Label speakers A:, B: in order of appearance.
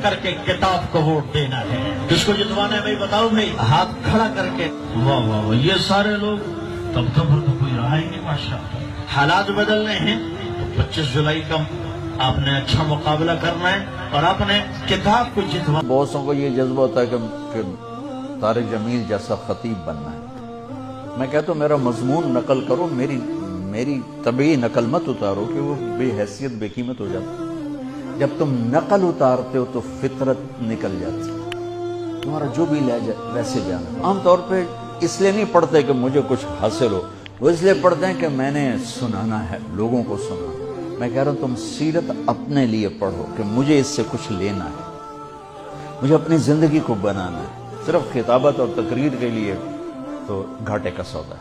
A: करके किताब को वोट देना है। किसको जितवाना है भाई बताओ भाई, हाथ खड़ा करके। वाह वाह वाह, ये सारे लोग, तब तो फिर तो कोई रहा ही नहीं माशाअल्लाह। हालात बदलने हैं तो 25 जुलाई का आपने अच्छा मुकाबला करना है और आपने किताब को जितवा।
B: बहुत को ये जज्बा होता है कि तारिक जमील जैसा खतीब बनना है। मैं कहता हूँ मेरा मजमून नकल करो, मेरी तबी नकल मत उतारो कि वो बेहैसियत बेकीमत हो जाती। जब तुम नकल उतारते हो तो फितरत निकल जाती है, तुम्हारा जो भी लहजा वैसे जाना। आमतौर पे इसलिए नहीं पढ़ते कि मुझे कुछ हासिल हो, वो इसलिए पढ़ते हैं कि मैंने सुनाना है, लोगों को सुना। मैं कह रहा हूं तुम सीरत अपने लिए पढ़ो कि मुझे इससे कुछ लेना है, मुझे अपनी जिंदगी को बनाना है। सिर्फ खिताबत और तकरीर के लिए तो घाटे का सौदा है।